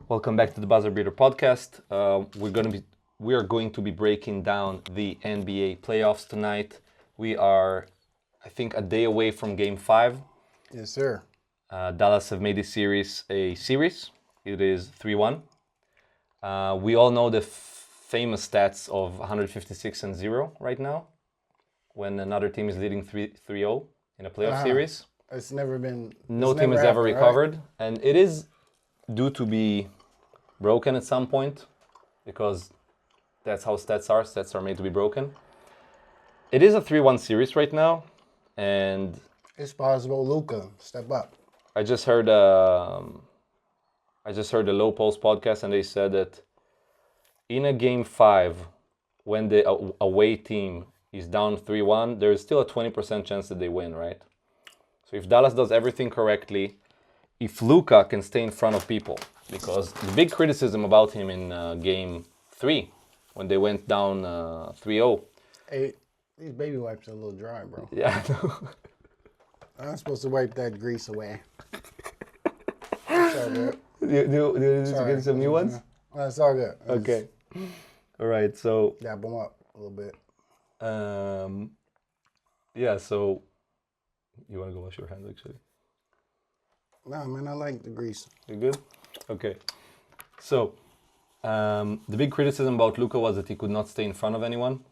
Welcome back to the Buzzer Beater podcast. We are going to be breaking down the NBA playoffs tonight. We are, I think, a day away from Game 5. Yes, sir. Dallas have made this series a series. It is 3-1. We all know the famous stats of 156-0 right now, when another team is leading 3-0 in a playoff series. It's never been. No it's team never has ever happened, recovered, right? and it is due to be broken at some point, because that's how stats are. Stats are made to be broken. It is a 3-1 series right now, and It's possible. Luka, step up. I just heard the Low Post podcast, and they said that in a Game 5, when the away team is down 3-1, there is still a 20% chance that they win, right? So if Dallas does everything correctly, if Luka can stay in front of people, because the big criticism about him in Game 3, when they went down 3-0. Hey, these baby wipes are a little dry, bro. Yeah, I'm supposed to wipe that grease away. It's all good. do you need to get some new ones? No, it's all good. Okay. All right, so Dab them up a little bit. yeah, so you want to go wash your hands, actually? Nah, man, I like the grease. You good? Okay. So, the big criticism about Luka was that he could not stay in front of anyone.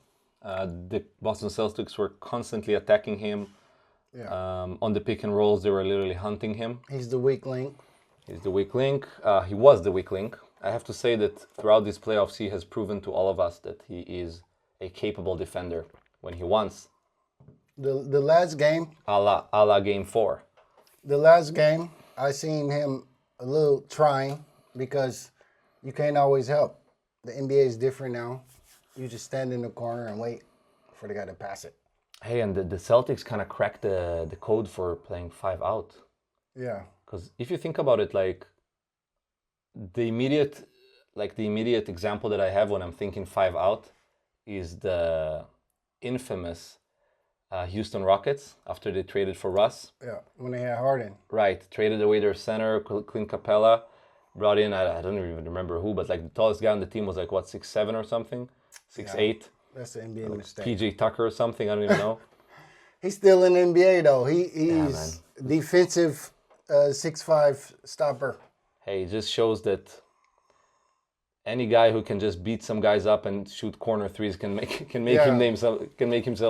The Boston Celtics were constantly attacking him. Yeah. On the pick and rolls, they were literally hunting him. He's the weak link. He's the weak link. He was the weak link. I have to say that throughout these playoffs, he has proven to all of us that he is a capable defender when he wants. The last game, A la Game 4. I seen him a little trying because you can't always help. The NBA is different now. You just stand in the corner and wait for the guy to pass it. Hey, and the Celtics kind of cracked the code for playing 5 out. Yeah. Because if you think about it, like the immediate example that I have when I'm thinking 5 out is the infamous Houston Rockets after they traded for Russ. Yeah, when they had Harden. Right, traded away their center, Clint Capella, brought in, I don't even remember who, but like the tallest guy on the team was like, what, 6'7" or something? 6'8"? That's the NBA mistake. PJ Tucker or something, I don't even know. He's still in the NBA though. He's man. defensive 6'5" stopper. Hey, it just shows that any guy who can just beat some guys up and shoot corner threes can make himself.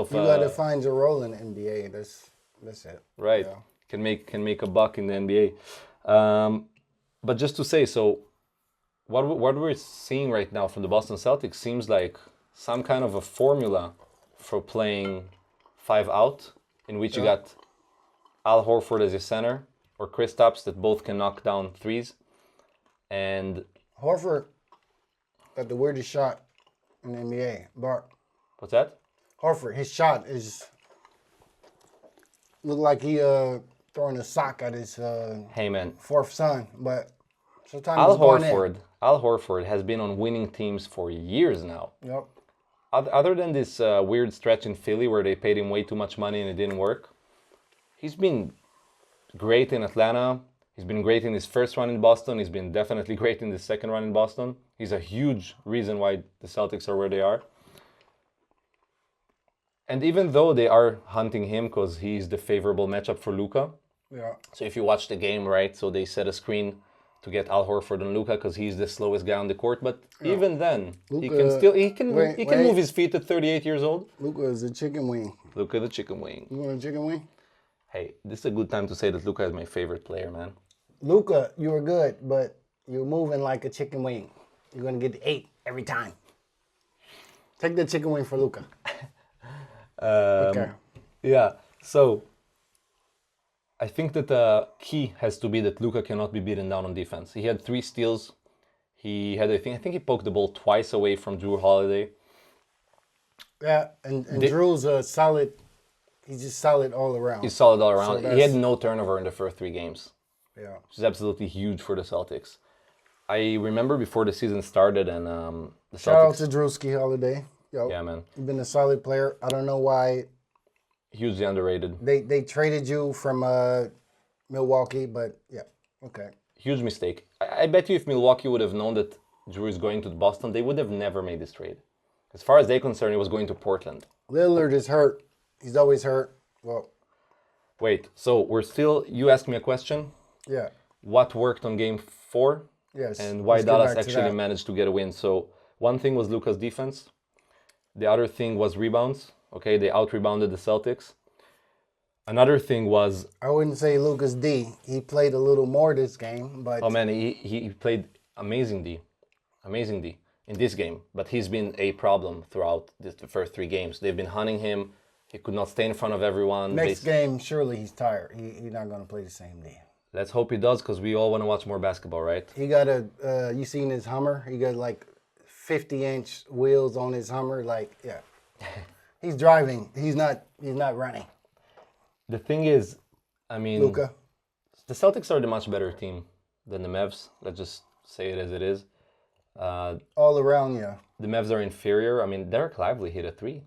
You gotta find your role in the NBA. That's it. Right. Yeah. Can make a buck in the NBA. But just to say, so what we're seeing right now from the Boston Celtics seems like some kind of a formula for playing 5 out, in which you got Al Horford as your center or Kristaps that both can knock down threes, and Horford got the weirdest shot in the NBA. But what's that? Horford, his shot is look like he throwing a sock at his Hey man, fourth son, but sometimes Al it's going in. Al Horford has been on winning teams for years now. Yep. Other than this weird stretch in Philly where they paid him way too much money and it didn't work, he's been great in Atlanta. He's been great in his first run in Boston. He's been definitely great in his second run in Boston. He's a huge reason why the Celtics are where they are. And even though they are hunting him because he's the favorable matchup for Luka, Yeah. so if you watch the game, right, so they set a screen to get Al Horford and Luka because he's the slowest guy on the court. But even then, he can move his feet at 38 years old. Luka is a chicken wing. Luka the chicken wing. You want a chicken wing? Hey, this is a good time to say that Luka is my favorite player, man. Luka, you were good, but you're moving like a chicken wing. You're gonna get the 8 every time. Take the chicken wing for Luka. Okay. Yeah, so I think that the key has to be that Luka cannot be beaten down on defense. He had 3 steals. He had, I think he poked the ball twice away from Drew Holiday. Yeah, and Drew's a solid. He's just solid all around. He's solid all around. So He had no turnover in the first 3 games, Yeah. which is absolutely huge for the Celtics. I remember before the season started and the Shout out Celtics... to Drewski Holiday. Yo, Yeah, man. you've been a solid player. I don't know why Hugely underrated. they traded you from Milwaukee, but yeah, okay. Huge mistake. I bet you if Milwaukee would have known that Drew is going to Boston, they would have never made this trade. As far as they're concerned, he was going to Portland. Lillard is hurt. He's always hurt. Well, Wait, so we're still, you asked me a question. yeah. What worked on game 4? Yes. And why Let's get Dallas back to actually that. managed to get a win. So one thing was Luka's defense. The other thing was rebounds. Okay, they out-rebounded the Celtics. Another thing was, I wouldn't say Lucas D. He played a little more this game, but oh man, he played amazing D in this game. But he's been a problem throughout the first 3 games. They've been hunting him. He could not stay in front of everyone. next game, surely he's tired. He's not going to play the same D. Let's hope he does, because we all want to watch more basketball, right? He got you seen his Hummer? He got like 50-inch wheels on his Hummer. Like, yeah. He's driving. He's not running. The thing is, I mean, Luka. the Celtics are the much better team than the Mavs. Let's just say it as it is. All around you. The Mavs are inferior. I mean, Derek Lively hit a 3.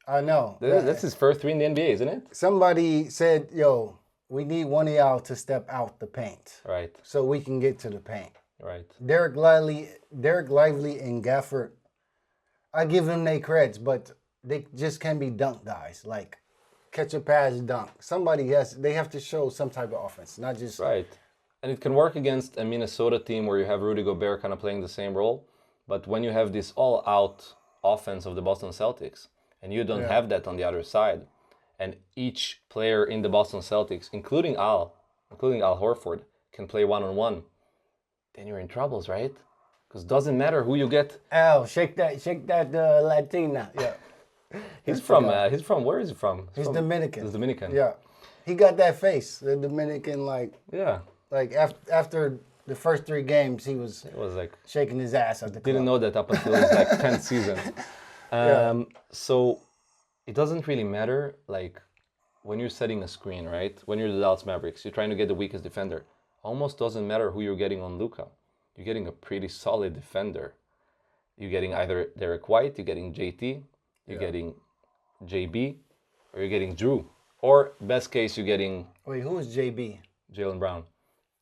I know. That's his first 3 in the NBA, isn't it? Somebody said, yo, we need one of y'all to step out the paint Right, so we can get to the paint. right. Derek Lively and Gafford, I give them their creds, but they just can't be dunk guys. Like, catch a pass, dunk. They have to show some type of offense, not just... Right. And it can work against a Minnesota team where you have Rudy Gobert kind of playing the same role. But when you have this all-out offense of the Boston Celtics, and you don't have that on the other side, and each player in the Boston Celtics, including Al Horford, can play one-on-one, then you're in troubles, right? Because it doesn't matter who you get. Al, shake that Latina. Yeah. He's from where is he from? He's Dominican. He's Dominican. Yeah. He got that face. The Dominican, Yeah. after the first 3 games, he was It was like, shaking his ass at the didn't club. know that up until his 10th season. So it doesn't really matter, like, when you're setting a screen, right? When you're the Dallas Mavericks, you're trying to get the weakest defender. Almost doesn't matter who you're getting on Luka. You're getting a pretty solid defender. You're getting either Derek White, you're getting JT, you're getting JB, or you're getting Drew. Or, best case, you're getting Wait, who is JB? Jaylen Brown.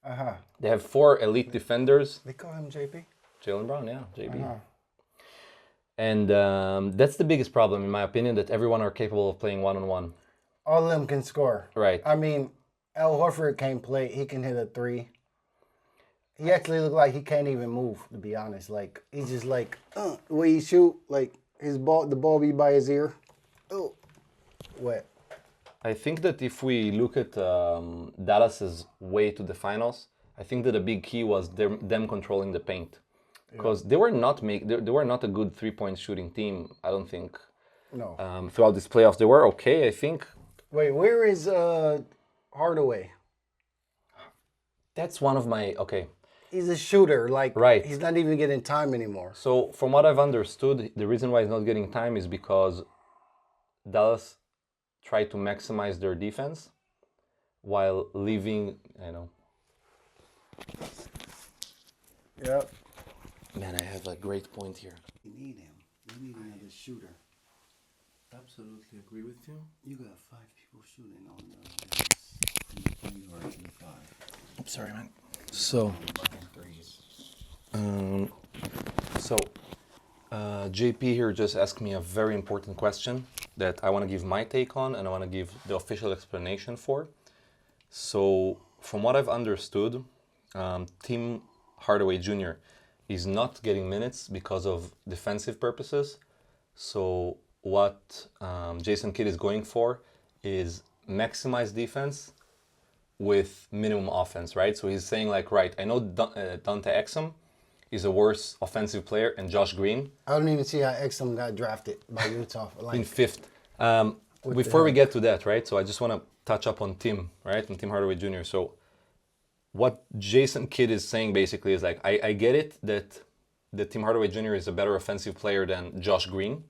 Uh-huh. They have 4 elite defenders. They call him JB? Jaylen Brown, yeah, JB. Uh-huh. And that's the biggest problem, in my opinion, that everyone are capable of playing one-on-one. All of them can score. Right. I mean, Al Horford can't play. He can hit a 3. He actually look like he can't even move, to be honest. Like, he's just like, the way he shoot, like, the ball be by his ear. Oh, wet. I think that if we look at Dallas's way to the finals, I think that a big key was them controlling the paint, because they were not a good 3-point shooting team. I don't think. No. Throughout this playoffs, they were okay. I think Wait, where is Hardaway? that's one of my He's a shooter. Like, Right. he's not even getting time anymore. So from what I've understood, the reason why he's not getting time is because Dallas tried to maximize their defense while leaving. Yep. Man, I have a great point here. You need him. You need another shooter. Absolutely agree with you. You got 5 people shooting on the 5. I'm sorry, man. So, JP here just asked me a very important question that I want to give my take on, and I want to give the official explanation for. So, from what I've understood, Tim Hardaway Jr. is not getting minutes because of defensive purposes. So, what Jason Kidd is going for is maximize defense with minimum offense, right? So he's saying, like, right, I know Dante Exum is a worse offensive player, and Josh Green I don't even see how Exum got drafted by Utah. Like, in 5th. Before we get to that, right? So I just want to touch up on Tim, right? On Tim Hardaway Jr. So what Jason Kidd is saying basically is, like, I get it that Tim Hardaway Jr. is a better offensive player than Josh Green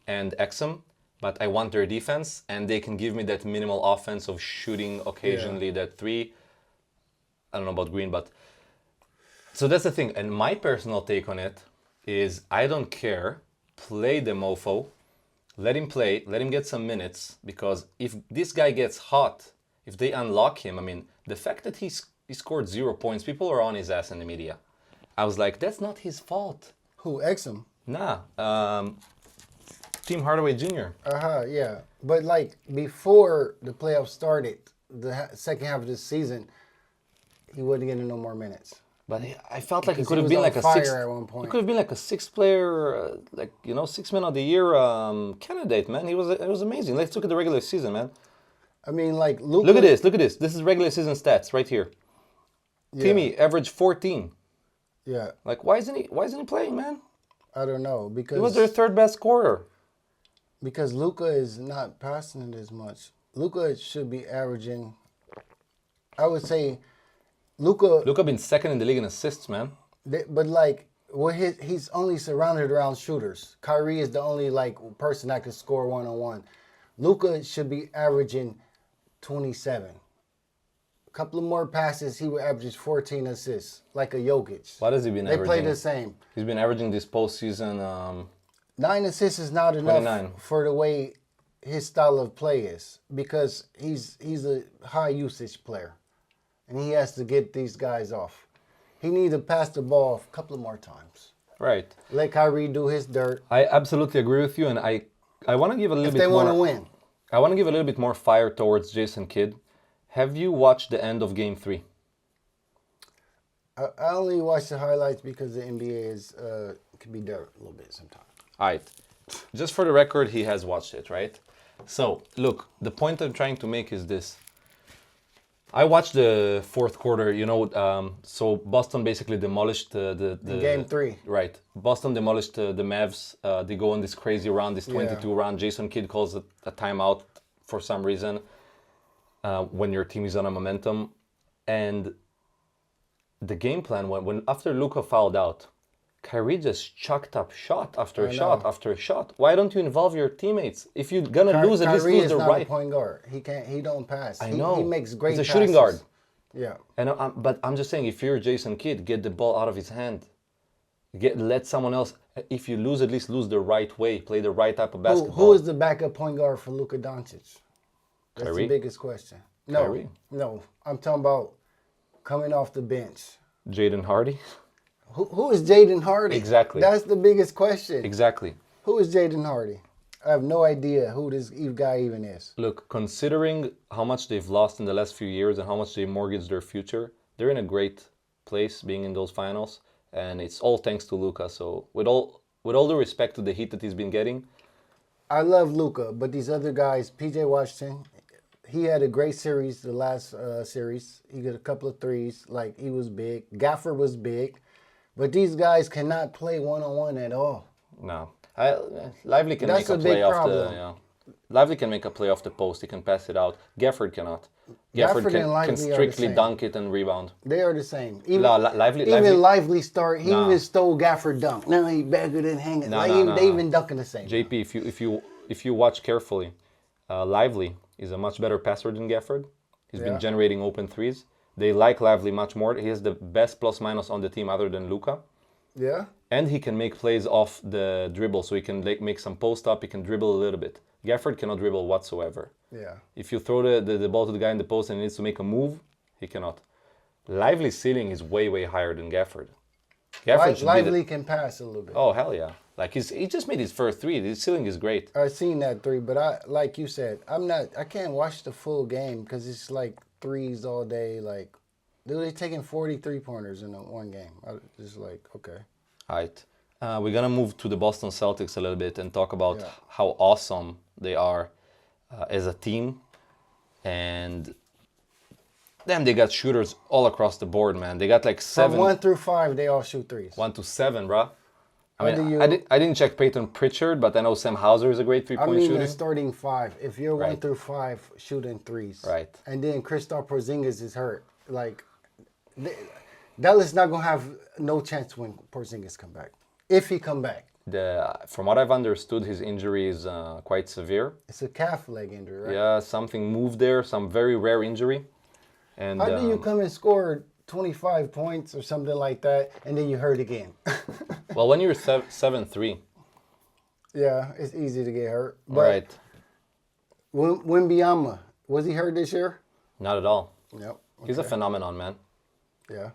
and Exum, but I want their defense, and they can give me that minimal offense of shooting occasionally that 3. I don't know about Green, but... So that's the thing. And my personal take on it is, I don't care. Play the mofo. Let him play. Let him get some minutes. Because if this guy gets hot, if they unlock him, I mean, the fact that he's He scored 0 points. People are on his ass in the media. I was like, that's not his fault. Who, Exum? Nah. Tim Hardaway Jr. Yeah. But like before the playoffs started, the second half of the season, he wasn't getting no more minutes. But I felt like it Because could he have was been on like a fire six. at one point. It could have been like a sixth player, like 6 man of the year candidate, man. It was amazing. Let's look at the regular season, man. I mean, like Luka. Look at this. Look at this. This is regular season stats right here. Yeah, Timmy averaged 14. Yeah, Like, why isn't he playing, man? I don't know He was their third best scorer. because Luka is not passing it as much. Luka should be averaging. I would say, Luka. Been second in the league in assists, man. But like, he's only surrounded around shooters. Kyrie is the only like person that can score 1-on-1. Luka should be averaging 27. A couple of more passes, he would average 14 assists, like a Jokic. What has he been They averaging? play the same. He's been averaging this postseason 9 assists is not enough 29. for the way his style of play is, because he's a high usage player, and he has to get these guys off. He needs to pass the ball a couple of more times. Right. Let Kyrie do his dirt. I absolutely agree with you, and I want to give a little If bit they more. want to win. I want to give a little bit more fire towards Jason Kidd. Have you watched the end of Game 3? I only watch the highlights because the NBA is can be dirt a little bit sometimes. All right. Just for the record, he has watched it, right? So, look, the point I'm trying to make is this. I watched the fourth quarter, so Boston basically demolished the In Game 3. Right. Boston demolished the Mavs. They go on this crazy run, this 22 round. Jason Kidd calls it a timeout for some reason when your team is on a momentum. And the game plan, when after Luka fouled out, Kyrie just chucked up shot after shot after shot. Why don't you involve your teammates? If you're gonna lose, at least Kyrie lose is the not right. a point guard. He don't pass. I know. He makes great He's a passes. shooting guard. Yeah. And but I'm just saying, if you're Jason Kidd, get the ball out of his hand. Let someone else. If you lose, at least lose the right way. Play the right type of basketball. Who is the backup point guard for Luka Doncic? That's Kyrie? the biggest question. No, Kyrie? no. I'm talking about coming off the bench. Jaden Hardy? Who is Jaden Hardy? Exactly. That's the biggest question. Exactly. Who is Jaden Hardy? I have no idea who this guy even is. Look, considering how much they've lost in the last few years and how much they mortgaged their future, they're in a great place being in those finals. And it's all thanks to Luka. So with all the respect to the heat that he's been getting, I love Luka, but these other guys, PJ Washington, he had a great series, the last series. He got a couple of threes, like he was big. Gafford was big. But these guys cannot play one-on-one at all. no. Lively can That's make a a play big off problem. Lively can make a play off the post. He can pass it out. Gafford cannot. Gafford and can Lively are the strictly same. dunk it and rebound. They are the same. Even Lively start. He Nah. even stole Gafford dunk. Now he better than hanging. Nah, like nah, even, nah, they nah. even dunking the same. JP, if you watch carefully, Lively is a much better passer than Gafford. He's Yeah. been generating open threes. They like Lively much more. He has the best plus minus on the team other than Luka. Yeah. And he can make plays off the dribble, so he can make some post up. He can dribble a little bit. Gafford cannot dribble whatsoever. Yeah. If you throw the ball to the guy in the post and he needs to make a move, he cannot. Lively's ceiling is way, way higher than Gafford. Gafford should be Lively can pass a little bit. Oh, hell yeah. Like, he just made his first three. His ceiling is great. I've seen that three, but like you said, I can't watch the full game because it's like threes all day. Like, dude, they taking 43 pointers in one game. I just like, okay. All right. We're going to move to the Boston Celtics a little bit and talk about Yeah. how awesome they are as a team. And then they got shooters all across the board, man. They got like From 7, 1 through 5, they all shoot threes. 1 to 7, bruh. I What mean, do you- I didn't check Peyton Pritchard, but I know Sam Hauser is a great I three-point mean, shooter. the starting 5. If you're 1 Right. through 5 shooting threes, Right. and then Kristaps Porzingis is hurt, like Dallas not gonna have no chance when Porzingis come back. If he come back, From what I've understood, his injury is quite severe. it's a calf leg injury, right? Yeah, something moved there, some very rare injury. And How do you come and score 25 points or something like that, and then you hurt again? well, when you're 7-3, Yeah, it's easy to get hurt. But right? Wembanyama, was he hurt this year? Not at all. Yep. He's a phenomenon, man. Yeah.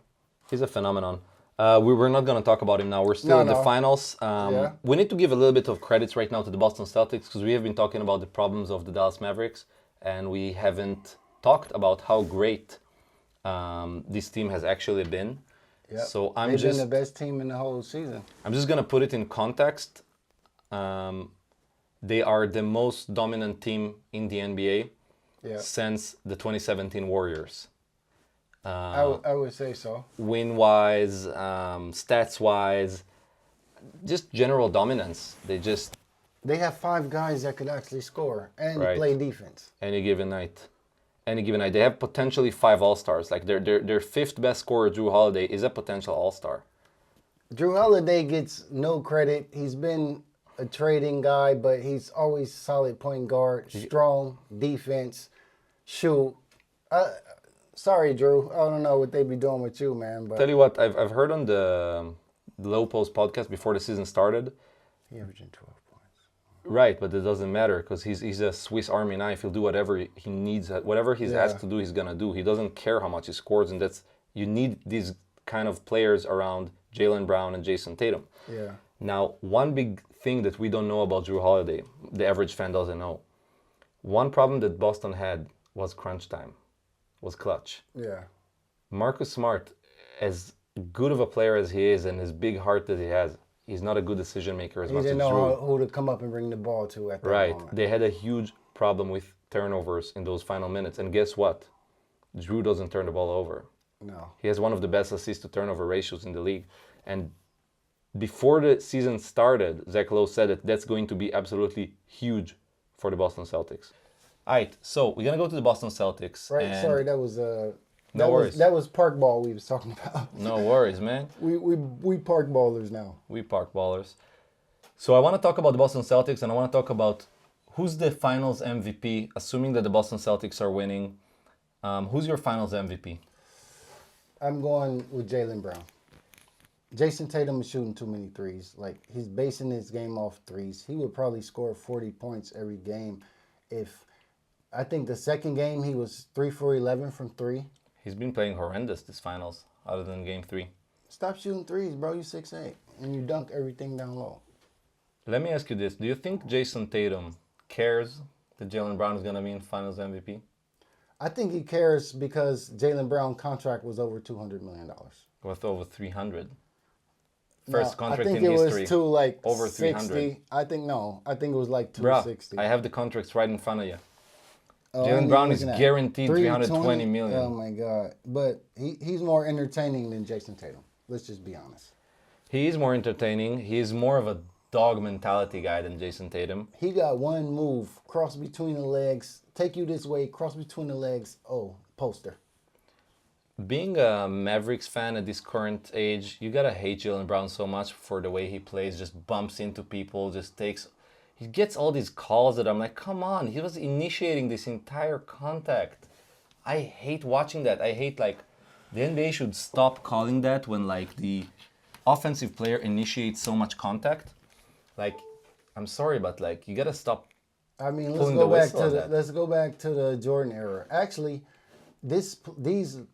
He's a phenomenon. We're not going to talk about him now. We're still No, in the no. finals. Yeah. We need to give a little bit of credits right now to the Boston Celtics because we have been talking about the problems of the Dallas Mavericks, and we haven't talked about how great this team has actually been. Yep. So They've been the best team in the whole season. I'm just going to put it in context. They are the most dominant team in the NBA Yeah. since the 2017 Warriors. I would say so. Win-wise, stats-wise, just general dominance. They have 5 guys that could actually score and Right. play defense. Any given night. They have potentially 5 All-Stars. Like their fifth best scorer, Drew Holiday, is a potential All-Star. Drew Holiday gets no credit. He's been a trading guy, but he's always solid point guard, strong defense, shoot. Sorry, Drew. I don't know what they be doing with you, man. But Tell you what, I've heard on the Low Post podcast before the season started. he averaging 12 points. Right, but it doesn't matter because he's a Swiss Army knife. He'll do whatever he needs, whatever he's asked to do, he's gonna do. He doesn't care how much he scores, and you need these kind of players around Jaylen Brown and Jason Tatum. Yeah. Now, one big thing that we don't know about Drew Holiday, the average fan doesn't know. One problem that Boston had was crunch time, was clutch. Yeah. Marcus Smart, as good of a player as he is and as big heart that he has, he's not a good decision maker as He much as didn't Drew. know who to come up and bring the ball to at that Right. moment. They had a huge problem with turnovers in those final minutes. And guess what? Drew doesn't turn the ball over. No. He has one of the best assist to turnover ratios in the league. And before the season started, Zach Lowe said that that's going to be absolutely huge for the Boston Celtics. All right, so we're going to go to the Boston Celtics. Right. and- Sorry, that was No worries. that was park ball we was talking about. No worries, man. We park ballers now. We park ballers. So I want to talk about the Boston Celtics, and I want to talk about who's the Finals MVP, assuming that the Boston Celtics are winning. Who's your Finals MVP? I'm going with Jaylen Brown. Jason Tatum is shooting too many threes. Like, he's basing his game off threes. He would probably score 40 points every game if, I think the second game he was 3 for 11 from 3. He's been playing horrendous this Finals, other than Game 3. Stop shooting threes, bro. You 6'8", and you dunk everything down low. Let me ask you this. Do you think Jason Tatum cares that Jaylen Brown is going to be in Finals MVP? I think he cares because Jaylen Brown's contract was over $200 million. With over 300. First No, contract I think in it history. was to like over 60. 300. I think it was like Bruh, 260. I have the contracts right in front of you. Oh, Jaylen and Brown you're is looking at guaranteed 320 million. Oh my God! But he's more entertaining than Jason Tatum. Let's just be honest. He is more entertaining. He is more of a dog mentality guy than Jason Tatum. He got one move, cross between the legs, take you this way, cross between the legs. Oh, poster. Being a Mavericks fan at this current age, you gotta hate Jaylen Brown so much for the way he plays. Just bumps into people, he gets all these calls that I'm like, come on, he was initiating this entire contact. I hate watching that. I hate, like, the NBA should stop calling that when, like, the offensive player initiates so much contact. Like, I'm sorry, but, like, you gotta stop. I mean, let's Pulling go the back whistle to on the that. let's go back to the Jordan era. Actually, these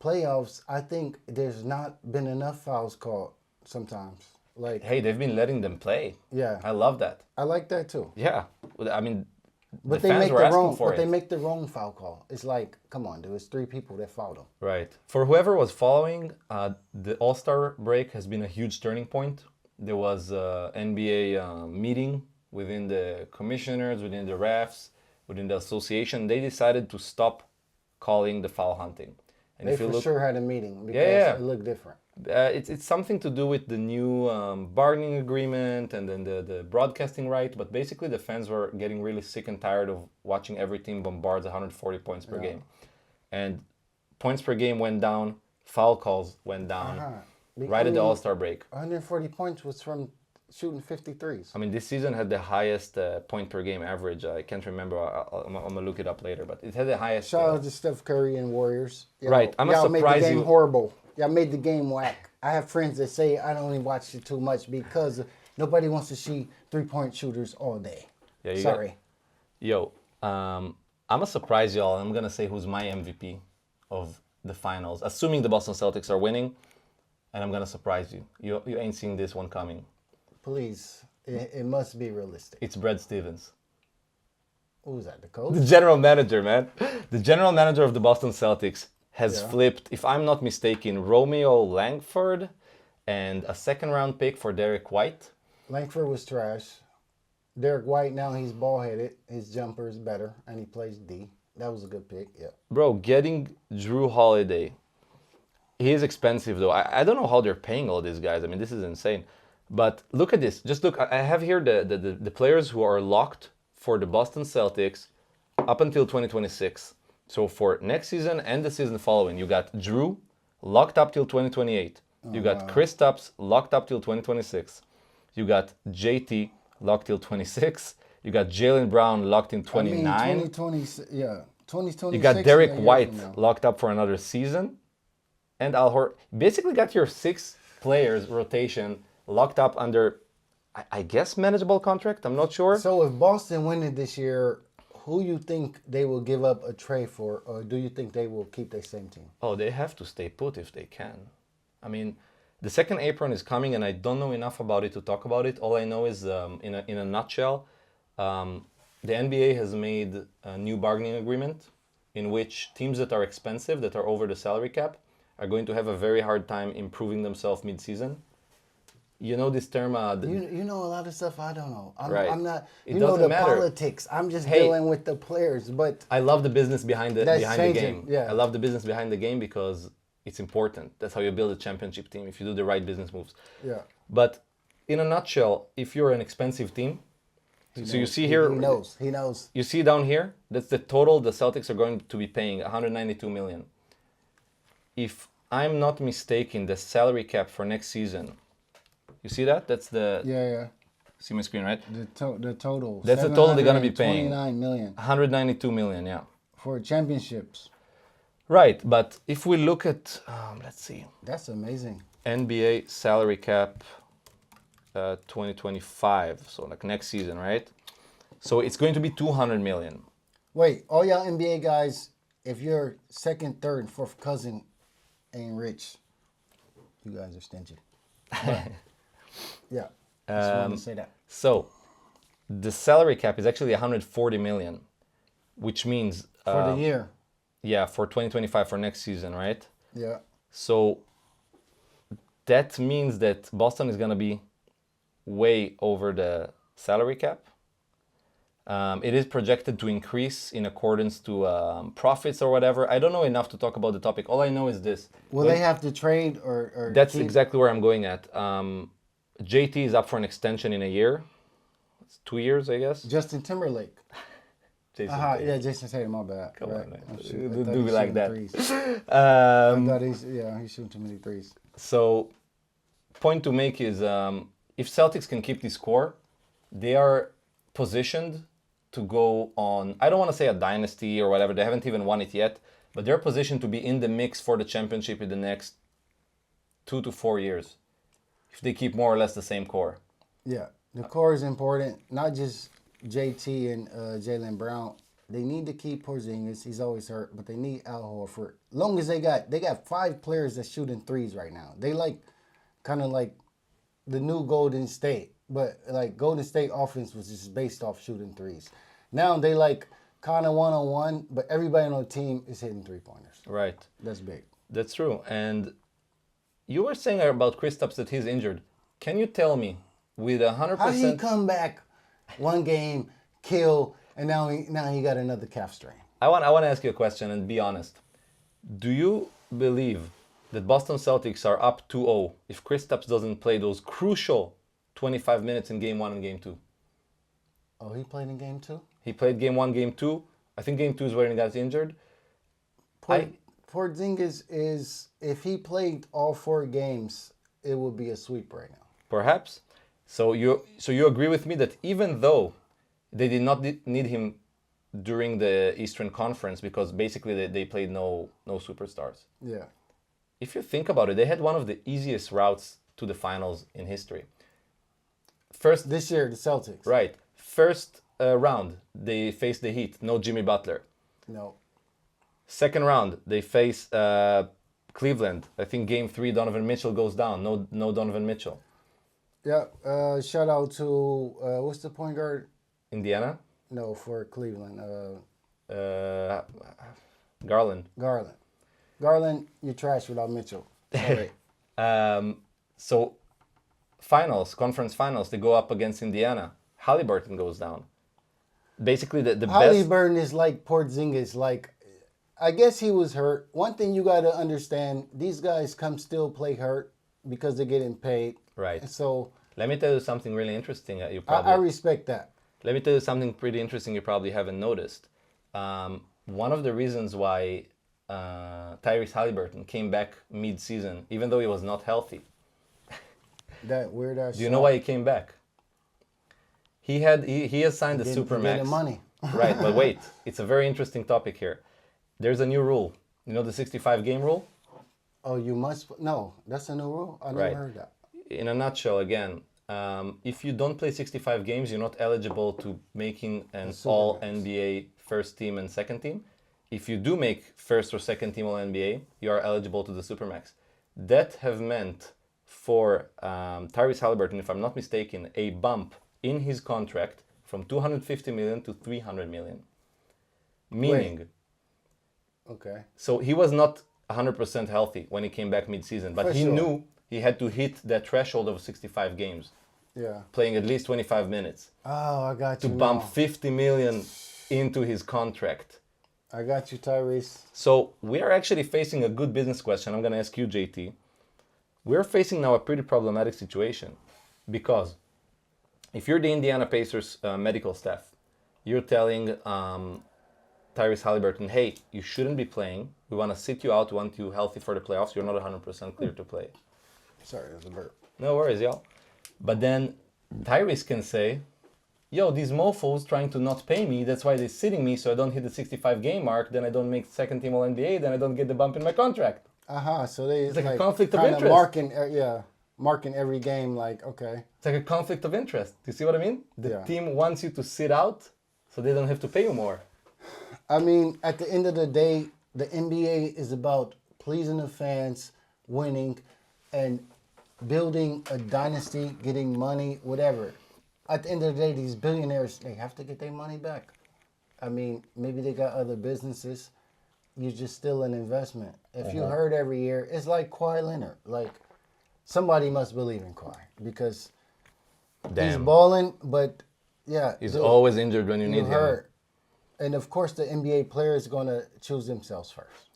playoffs, I think there's not been enough fouls called sometimes. Like, Hey, they've been letting them play. yeah, I love that. I like that too. Yeah. I mean, But the they fans make were the asking wrong. for But it. they make the wrong foul call. It's like, come on, dude. It's 3 people that fouled him. Right. For whoever was following, the All-Star break has been a huge turning point. There was an NBA meeting within the commissioners, within the refs, within the association. They decided to stop calling the foul hunting. And They if you for look, sure had a meeting because Yeah. it looked different. it's something to do with the new bargaining agreement and then the broadcasting right. But basically, the fans were getting really sick and tired of watching every team bombard 140 points per game. And points per game went down, foul calls went down right at the All-Star break. 140 points was from shooting 53s. I mean, this season had the highest point per game average. I can't remember. I'm going to look it up later. But it had the highest. Shout out to Steph Curry and Warriors. Right, I'm y'all made the surprised game you- horrible. Y'all made the game whack. I have friends that say I don't even watch it too much because nobody wants to see 3-point shooters all day. Yeah, you Sorry. I'm going to surprise y'all. I'm going to say who's my MVP of the finals, assuming the Boston Celtics are winning, and I'm gonna surprise you. You ain't seeing this one coming. Please, it must be realistic. It's Brad Stevens, Who's that? The coach? the general manager, man. The general manager of the Boston Celtics has Yeah. flipped, if I'm not mistaken, Romeo Langford and a second-round pick for Derek White. Langford was trash. Derek White, now he's ball-headed. His jumper is better, and he plays D. That was a good pick, yeah. Bro, getting Drew Holiday, he is expensive though. I don't know how they're paying all these guys. I mean, this is insane. But look at this. Just look. I have here the players who are locked for the Boston Celtics up until 2026. So for next season and the season following, you got Drew locked up till 2028. You got Kristaps locked up till 2026. You got JT locked till 26. You got Jaylen Brown locked in 29. I mean, 2020, yeah. 2026. You got Derek a year White from now. locked up for another season. And Al Horford. Basically got your 6 players rotation locked up under, I guess, manageable contract. I'm not sure. So if Boston win it this year, who you think they will give up a trade for, or do you think they will keep their same team? Oh, they have to stay put if they can. I mean, the second apron is coming, and I don't know enough about it to talk about it. All I know is, in a nutshell, the NBA has made a new bargaining agreement in which teams that are expensive, that are over the salary cap, are going to have a very hard time improving themselves mid-season. You know this term? You know a lot of stuff I don't know. Right. I'm not. It You know doesn't the matter. politics. I'm just Hey. dealing with the players. But I love the business behind the That's behind the changing, game. yeah. I love the business behind the game because it's important. That's how you build a championship team, if you do the right business moves. yeah, But in a nutshell, if you're an expensive team, so you see here, he knows. He knows. you see down here, that's the total the Celtics are going to be paying, 192 million. If I'm not mistaken, the salary cap for next season, you see that? That's the, Yeah. see my screen, right? The total. That's the total they're gonna be paying. 29 million 192 million, yeah. for championships. Right, but if we look at, let's see, That's amazing. NBA salary cap 2025, so like next season, right? So it's going to be 200 million. Wait, all y'all NBA guys, if your second, third, and fourth cousin ain't rich, you guys are stingy. But, yeah, just wanted to say that. So the salary cap is actually 140 million, which means, For the year. yeah, for 2025, for next season, right? Yeah. So that means that Boston is going to be way over the salary cap. It is projected to increase in accordance to profits or whatever. I don't know enough to talk about the topic. All I know is this. Will they have to trade or That's keep- exactly where I'm going at. JT is up for an extension in a year. It's 2 years, I guess. Justin Timberlake? Jason Uh-huh, yeah, Jason Tatum, my bad. Come right. on, man. Oh, shoot, I Do thought be he like shooting that. threes. Um, I thought he's shooting too many threes. So, point to make is, if Celtics can keep this core, they are positioned to go on, I don't want to say a dynasty or whatever, they haven't even won it yet, but they're positioned to be in the mix for the championship in the next 2 to 4 years, if they keep more or less the same core. Yeah, the core is important. Not just JT and Jaylen Brown. They need to keep Porzingis. He's always hurt, but they need Al Horford. Long as they got 5 players that shooting threes right now. They kind of like the new Golden State, but like Golden State offense was just based off shooting threes. Now they like kind of 1-on-1, but everybody on the team is hitting 3-pointers. Right. That's big. That's true. And you were saying about Kristaps that he's injured. Can you tell me, with 100%... How did he come back one game, kill, and now he got another calf strain? I want to ask you a question and be honest. Do you believe that Boston Celtics are up 2-0 if Kristaps doesn't play those crucial 25 minutes in Game 1 and Game 2? Oh, he played in game 2? He played Game 1, Game 2. I think Game 2 is where he got injured. Porzingis is, if he played all 4 games, it would be a sweep right now. Perhaps. So you agree with me that even though they did not need him during the Eastern Conference because basically they played no superstars. Yeah. If you think about it, they had one of the easiest routes to the finals in history. First, This year, the Celtics. right, first round, they faced the Heat, no Jimmy Butler. No. Second round, they face Cleveland. I think game 3, Donovan Mitchell goes down. No Donovan Mitchell. Yeah. Shout out to what's the point guard? Indiana, No, for Cleveland. Garland. Garland. Garland, you're trash without Mitchell. Sorry. So conference finals, they go up against Indiana. Halliburton goes down. Basically, the best. Halliburton is like Porzingis. Like, I guess he was hurt. One thing you got to understand: these guys come still play hurt because they're getting paid. Right. And so Let me tell you something really interesting. That you I probably. respect that. Let me tell you something pretty interesting you probably haven't noticed. One of the reasons why Tyrese Halliburton came back mid-season, even though he was not healthy. That weird ass. Do you know why he came back? He has signed the Getting Supermax. money. Right, but wait, it's a very interesting topic here. There's a new rule. You know the 65 game rule? Oh, you must. No, that's a new rule. I never Right. heard that. In a nutshell, again, if you don't play 65 games, you're not eligible to making an Supermax. all NBA first team and second team. If you do make first or second team all NBA, you are eligible to the Supermax. That have meant for Tyrese Halliburton, if I'm not mistaken, a bump in his contract from 250 million to 300 million. Meaning, Okay. so he was not 100% healthy when he came back mid-season, but For he sure. knew he had to hit that threshold of 65 games, Yeah. playing at least 25 minutes Oh, I got you. to bump now. 50 million into his contract. I got you, Tyrese. So we are actually facing a good business question. I'm going to ask you, JT. We're facing now a pretty problematic situation because if you're the Indiana Pacers medical staff, you're telling Tyrese Halliburton, hey, you shouldn't be playing. We want to sit you out. We want you healthy for the playoffs. You're not 100% clear to play. Sorry, it was a burp. No worries, y'all. But then Tyrese can say, yo, these mofos trying to not pay me. That's why they're sitting me so I don't hit the 65 game mark. Then I don't make second team all NBA. Then I don't get the bump in my contract. So they It's like a conflict of kinda interest. marking every game. Like, okay, It's like a conflict of interest. Do you see what I mean? The Yeah. team wants you to sit out so they don't have to pay you more. I mean, at the end of the day, the NBA is about pleasing the fans, winning, and building a dynasty, getting money, whatever. At the end of the day, these billionaires, they have to get their money back. I mean, maybe they got other businesses. You're just still an investment. If you heard every year, it's like Kawhi Leonard. Like, somebody must believe in Kawhi because he's Damn. balling, but yeah. He's dude, always injured when you you need him. hurt. And of course, the NBA player is going to choose themselves first.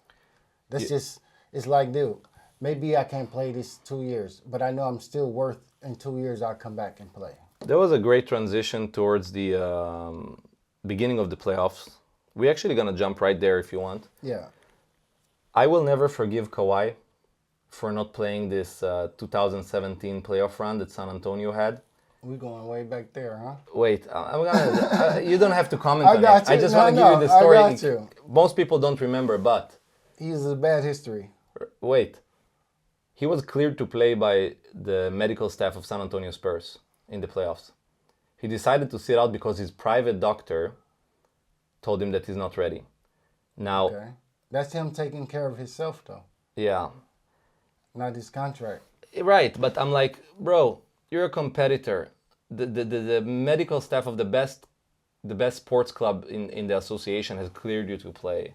That's just, it's like, dude, maybe I can't play this 2 years, but I know I'm still worth in 2 years I'll come back and play. There was a great transition towards the beginning of the playoffs. We're actually going to jump right there if you want. Yeah. I will never forgive Kawhi for not playing this 2017 playoff run that San Antonio had. We're going way back there, huh? Wait, I'm gonna. You don't have to comment I on got it. I you. just No, want to give you the I story. got you. Most people don't remember, but He has a bad history. wait, he was cleared to play by the medical staff of San Antonio Spurs in the playoffs. He decided to sit out because his private doctor told him that he's not ready. Now, Okay. That's him taking care of himself, though, yeah, not his contract. right. But I'm like, bro, you're a competitor. The medical staff of the best sports club in the association has cleared you to play,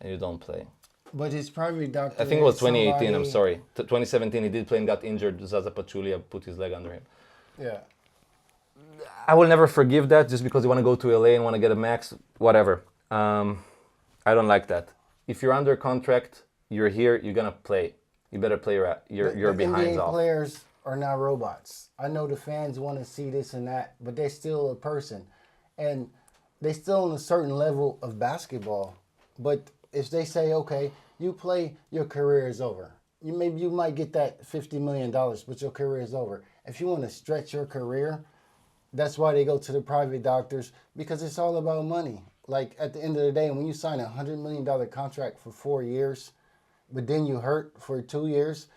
and you don't play. But his private doctor. I think it was is 2018. I'm somebody- sorry. 2017 he did play and got injured. Zaza Pachulia put his leg under him. Yeah. I will never forgive that just because you want to go to LA and want to get a max, whatever. I don't like that. If you're under contract, you're here, you're gonna play. You better play your The behinds NBA off. players are not robots. I know the fans want to see this and that, but they're still a person, and they still on a certain level of basketball. But if they say, okay, you play, your career is over. You might get that $50 million, but your career is over. If you want to stretch your career, that's why they go to the private doctors, because it's all about money. Like, at the end of the day, when you sign a $100 million contract for 4 years, but then you hurt for 2 years,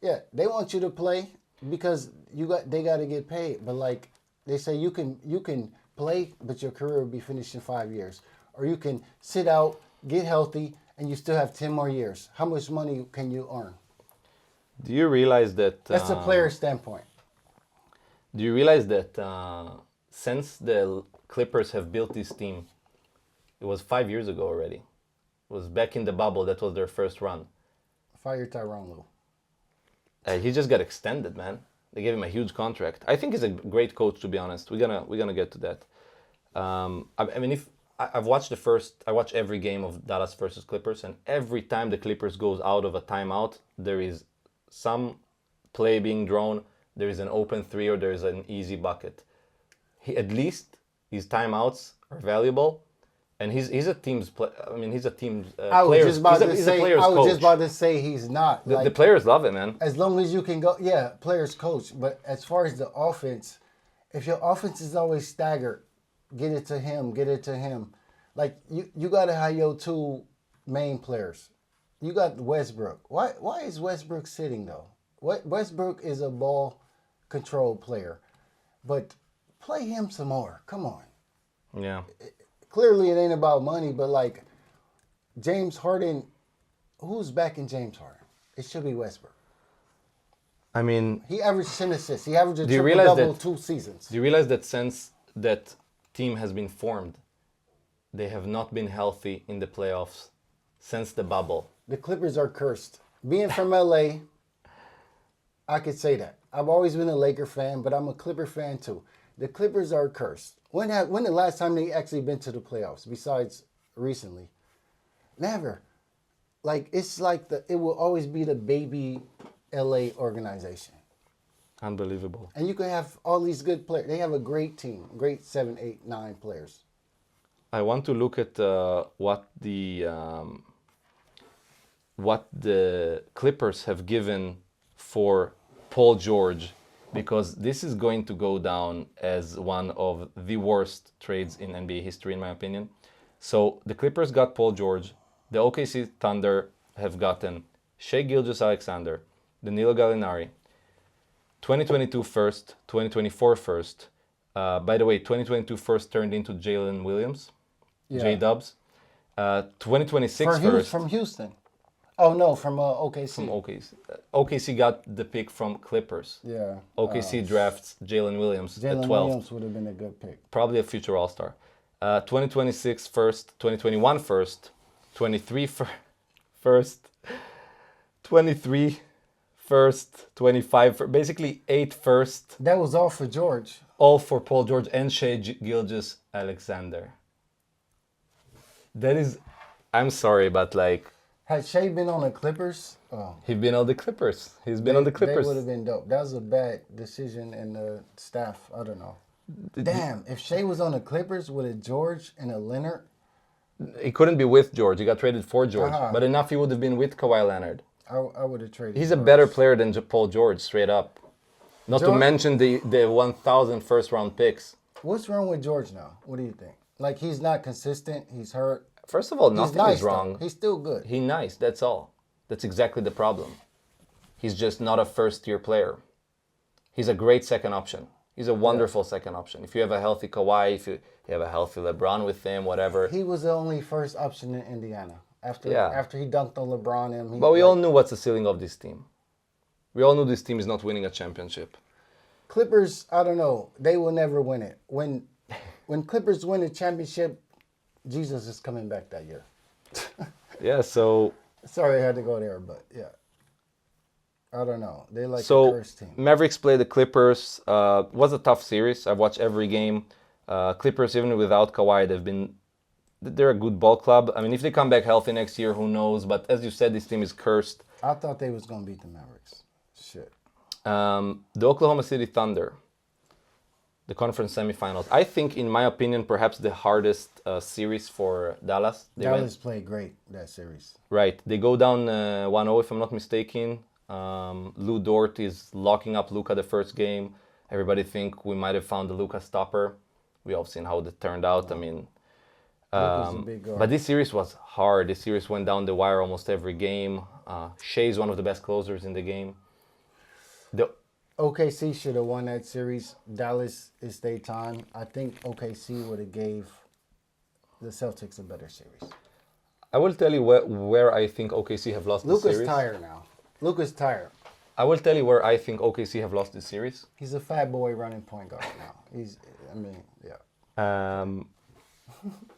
yeah, they want you to play because they got to get paid. But like they say, you can play, but your career will be finished in 5 years, or you can sit out, get healthy, and you still have 10 more years. How much money can you earn? Do you realize that? That's a player standpoint. Do you realize that since the Clippers have built this team, it was 5 years ago already. It was back in the bubble. That was their first run. Fire Tyronn Lue. He just got extended, man. They gave him a huge contract. I think he's a great coach, to be honest. We're gonna get to that. I mean, if I've watched I watch every game of Dallas versus Clippers, and every time the Clippers goes out of a timeout, there is some play being drawn, there is an open three, or there is an easy bucket. At least his timeouts are valuable, and he's a team's play. I mean, he's a team's I was players. just about to He's say. a player's I was coach. just about to say he's not. The players love it, man. As long as you can go, yeah, players coach. But as far as the offense, if your offense is always staggered, get it to him, get it to him. Like you got to have your two main players. You got Westbrook. Why is Westbrook sitting though? Westbrook is a ball control player, but play him some more. Come on. Yeah. Clearly, it ain't about money, but like James Harden, who's backing James Harden? It should be Westbrook. I mean, He averaged 10 assists. He averaged a Do you triple realize double that- 2 seasons. do you realize that since that team has been formed, they have not been healthy in the playoffs since the bubble? The Clippers are cursed. Being from LA, I could say that. I've always been a Laker fan, but I'm a Clipper fan too. The Clippers are cursed. When the last time they actually been to the playoffs, besides recently? Never. Like it's like it will always be the baby LA organization. Unbelievable. And you can have all these good players. They have a great team, great 7, 8, 9 players. I want to look at what the Clippers have given for Paul George, because this is going to go down as one of the worst trades in NBA history, in my opinion. So the Clippers got Paul George. The OKC Thunder have gotten Shai Gilgeous-Alexander, Danilo Gallinari, 2022 first, 2024 first. By the way, 2022 first turned into Jalen Williams, Yeah. J-Dubs. 2026 first From Houston. Oh no, from OKC. from OKC. OKC got the pick from Clippers. Yeah. OKC drafts Jalen Williams at Jalen 12th. Williams would have been a good pick. Probably a future All-Star. 2026 first, 2021 first, 23 first, 23 first, 25 first, basically 8 first, That was all for George. all for Paul George and Shai Gilgeous-Alexander. That is, I'm sorry, but like, Had Shea been on the Clippers, he's been on the Clippers. He's been on the Clippers. They would have been dope. That was a bad decision in the staff. I don't know. Damn, if Shea was on the Clippers with a George and a Leonard, He couldn't be with George. He got traded for George. Uh-huh. But enough he would have been with Kawhi Leonard. I would have traded. He's a George. better player than Paul George, straight up. Not to George- mention the 1,000 first round picks. What's wrong with George now? What do you think? Like he's not consistent. He's hurt. First of all, He's nothing nice is wrong. though. He's still good. He's nice, that's all. That's exactly the problem. He's just not a first-tier player. He's a great second option. He's a wonderful second option. If you have a healthy Kawhi, if you have a healthy LeBron with him, whatever. He was the only first option in Indiana after Yeah. after he dunked on LeBron and he, But we all knew what's the ceiling of this team. We all knew this team is not winning a championship. Clippers, I don't know. They will never win it. When Clippers win a championship, Jesus is coming back that year. Yeah, so Sorry I had to go there, but yeah. I don't know. They like a So cursed team. Mavericks play the Clippers. Was a tough series. I've watched every game. Clippers, even without Kawhi, they're a good ball club. I mean, if they come back healthy next year, who knows? But as you said, this team is cursed. I thought they was gonna beat the Mavericks. Shit. The Oklahoma City Thunder, the conference semifinals. I think, in my opinion, perhaps the hardest series for Dallas. They went- Dallas played great that series. Right. They go down 1-0, if I'm not mistaken. Lou Dort is locking up Luka the first game. Everybody think we might have found the Luka stopper. We all seen how that turned out. I mean, Luka's a big guard. but this series was hard. This series went down the wire almost every game. Shea is one of the best closers in the game. The OKC should have won that series. Dallas is their time. I think OKC would have gave the Celtics a better series. I will tell you where I think OKC have lost the Luka's series. tired now. Luka's tired. I will tell you where I think OKC have lost the series. He's a fat boy running point guard now. Yeah.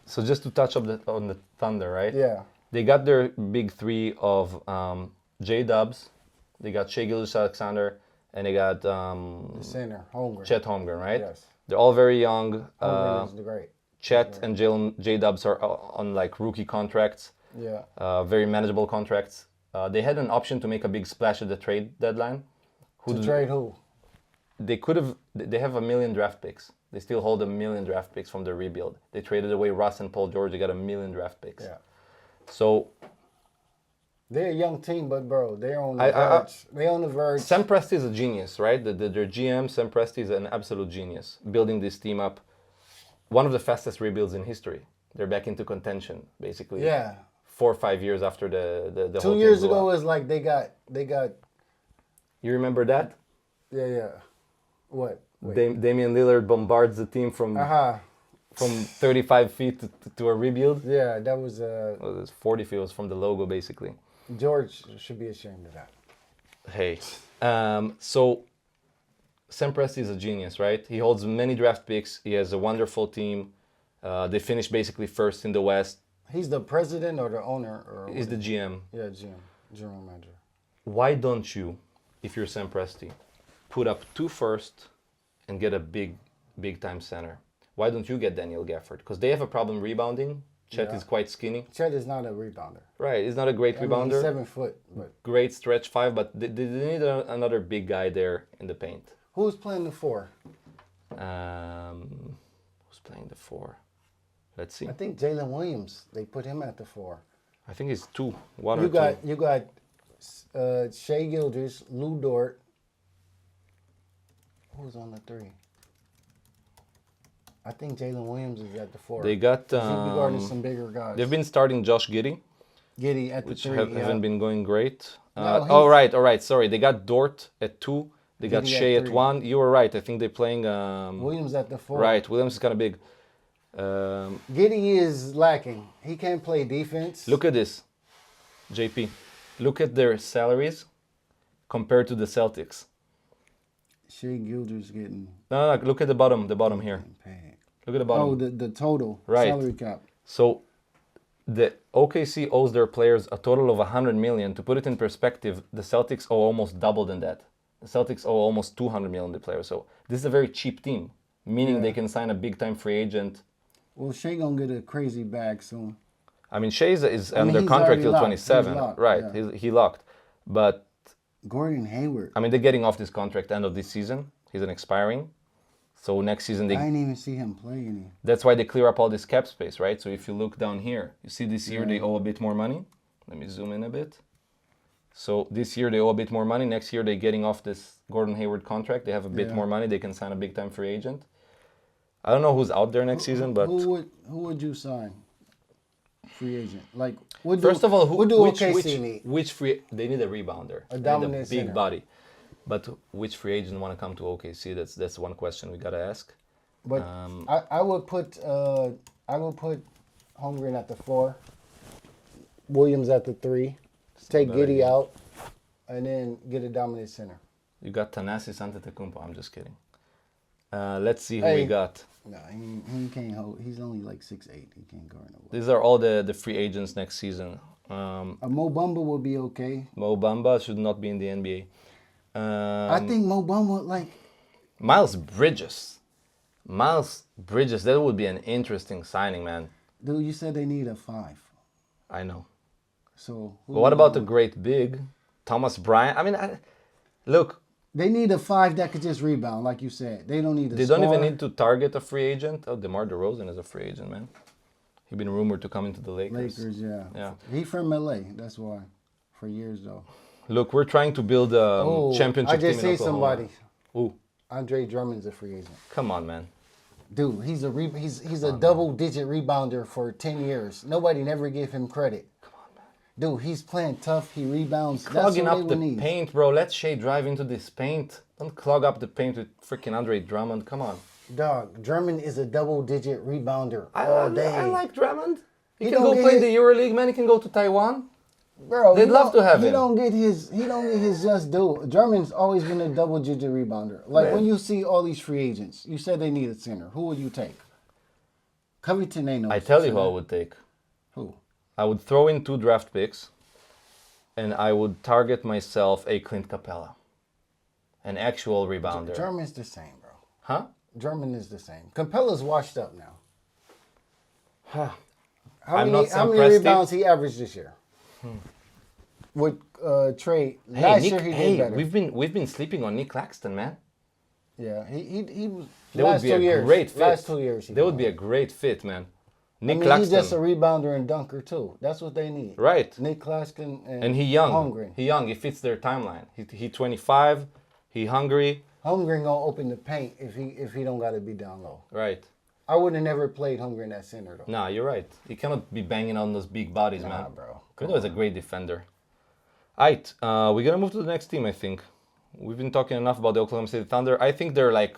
So just to touch on the Thunder, right? Yeah. They got their big three of J-Dubs, they got Shai Gilgeous-Alexander, and they got The center, Holmgren. Chet Holmgren, right? Yes. They're all very young. Holmgren is the great. Chet and J-Dubs are on like rookie contracts, Yeah. very manageable contracts. They had an option to make a big splash at the trade deadline. To trade who? They could have. They have 1 million draft picks. They still hold 1 million draft picks from the rebuild. They traded away Russ and Paul George. They got 1 million draft picks. Yeah. So They're a young team, but bro, they're on the verge. They're on the verge. Sam Presti is a genius, right? Their GM, Sam Presti, is an absolute genius. Building this team up. One of the fastest rebuilds in history. They're back into contention, basically. Yeah. 4 or 5 years after the 2 whole thing years blew ago, up. it was like they got. You remember that? Yeah. What? Wait. Damian Lillard bombards the team from 35 feet to a rebuild. Yeah, that was. Well, it was 40 feet. It was from the logo, basically. George should be ashamed of that. Hey. So Sam Presti is a genius, right? He holds many draft picks. He has a wonderful team. They finished basically first in the West. He's the president or the owner? Or He's the GM. Yeah, GM. General manager. Why don't you, if you're Sam Presti, put up 2 first and get a big time center? Why don't you get Daniel Gafford? Because they have a problem rebounding. Chet is quite skinny. Chet is not a rebounder. Right, he's not a great rebounder. He's 7 foot. But Great stretch 5, but they need another big guy there in the paint. who's playing the 4? Who's playing the 4? Let's see. I think Jalen Williams. They put him at the 4. I think it's 2. One You or got 2. you got Shai Gilgeous, Lou Dort. Who's on the 3? I think Jalen Williams is at the 4. They got. He'll be guarding some bigger guys. They've been starting Josh Giddey, Giddey at the which 3. haven't been going great. No, all right. Sorry, they got Dort at 2. They got Giddey at Shea at 3. 1. You were right. I think they're playing. Williams at the 4. Right, Williams is kind of big. Giddey is lacking. He can't play defense. Look at this, JP. Look at their salaries compared to the Celtics. Shai Gilgeous getting No. Look at the bottom here. paid. Look at the bottom. Oh, the total Right. salary cap. So the OKC owes their players a total of 100 million. To put it in perspective, the Celtics owe almost double than that. The Celtics owe almost 200 million to players. So this is a very cheap team, meaning they can sign a big time free agent. Well, Shai gonna get a crazy bag soon. I mean, Shea is I mean, under he's contract already till locked. 27. He's locked, Right, yeah. he locked. But Gordon Hayward. I mean, they're getting off this contract end of this season. He's an expiring. So next season I didn't even see him play any. that's why they clear up all this cap space, right? So if you look down here, you see this year they owe a bit more money. Let me zoom in a bit. So this year they owe a bit more money. Next year they're getting off this Gordon Hayward contract. They have a bit more money. They can sign a big time free agent. I don't know who's out there next season, but who would you sign? Free agent. Like what first of all, what do OKC need? which free they need a rebounder, A and dominant big center. body. But which free agent want to come to OKC? That's one question we gotta ask. But I would put Holmgren at the 4, Williams at the 3, take Giddey out, and then get a dominant center. You got Thanasis Antetokounmpo. I'm just kidding. Let's see who Hey. we got. No, he can't hold. He's only like 6'8". He can't guard no. These are all the free agents next season. Mo Bamba will be okay. Mo Bamba should not be in the NBA. I think Mo Bamba like Miles Bridges. That would be an interesting signing, man. dude. You said they need a 5. I know. So But what about the great big Thomas Bryant? I mean, look, They need a 5 that could just rebound, like you said. They don't need a they don't even scorer. need to target a free agent. Oh, DeMar DeRozan is a free agent, man. He's been rumored to come into the Lakers. Lakers, yeah. Yeah. He from LA, that's why. For years though. Look, we're trying to build a championship I just team in see Oklahoma. somebody. Ooh, Andre Drummond's a free agent. come on, man. Dude, he's a double-digit rebounder for 10 years. Nobody never gave him credit. Come on, man. Dude, he's playing tough. He rebounds. Clogging That's what up they the would need. paint, bro. Let Shea drive into this paint. Don't clog up the paint with freaking Andre Drummond. Come on. Dog, Drummond is a double-digit rebounder all day. I like Drummond. He can go play the EuroLeague, man. He can go to Taiwan. Bro, They'd love to have him. He don't get his just due. German's always been a double-digit rebounder. Like when you see all these free agents, you said they need a center. Who would you take? Covington ain't no. I tell you who I would take. Who? I would throw in 2 draft picks, and I would target myself a Clint Capella, an actual rebounder. German's the same, bro. Huh? German is the same. Capella's washed up now. How I'm many not Sam rebounds he averaged this year? With Trey, last year he did better. we've been sleeping on Nick Claxton, man. Yeah, he was. That would be a great fit. Last 2 years, That would be a great fit, man. Nick he's Claxton, just a rebounder and dunker too. That's what they need. right? Nick Claxton And he young. Holmgren. He young. He fits their timeline. He 25. He hungry. Holmgren gonna open the paint if he don't got to be down low. Right. I would have never played Holmgren at center though. Nah, you're right. He cannot be banging on those big bodies, man. Bro. Kundo is a great defender. Alright, we're gonna move to the next team. I think we've been talking enough about the Oklahoma City Thunder. I think they're like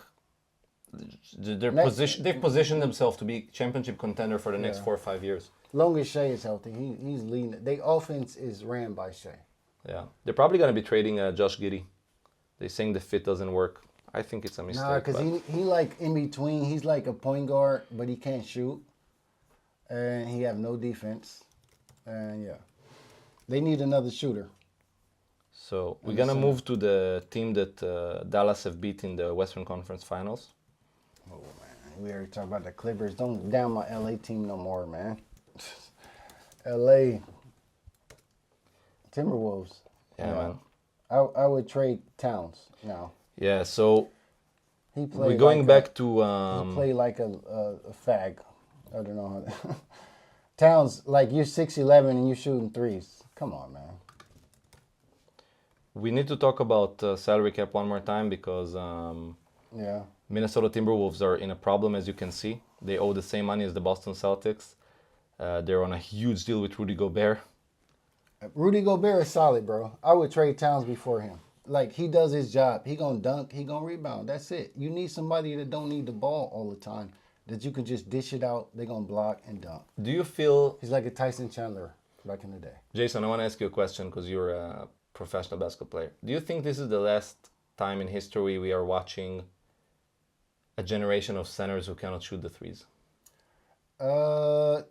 they've positioned themselves to be championship contender for the next 4 or 5 years. Long as Shea is healthy, he's leading. Their offense is ran by Shea. Yeah, they're probably gonna be trading Josh Giddey. They're saying the fit doesn't work. I think it's a mistake. Nah, because he like in between. He's like a point guard, but he can't shoot, and he have no defense. And yeah, they need another shooter. So we're gonna move to the team that Dallas have beat in the Western Conference Finals. Oh man, we already talked about the Clippers. Don't down my LA team no more, man. LA Timberwolves. Yeah, man. I would trade Towns now. Yeah, so He played. we're going like back to He played like a fag. I don't know. How Towns, like you're 6'11" and you shooting threes. Come on, man. we need to talk about salary cap one more time because Yeah. Minnesota Timberwolves are in a problem, as you can see. They owe the same money as the Boston Celtics. They're on a huge deal with Rudy Gobert. Rudy Gobert is solid, bro. I would trade Towns before him. Like, he does his job. He gonna dunk. He gonna rebound. That's it. You need somebody that don't need the ball all the time. That you can just dish it out. They gonna block and dunk. Do you feel, He's like a Tyson Chandler back in the day. Jason, I want to ask you a question because you're a professional basketball player. Do you think this is the last time in history we are watching a generation of centers who cannot shoot the threes? To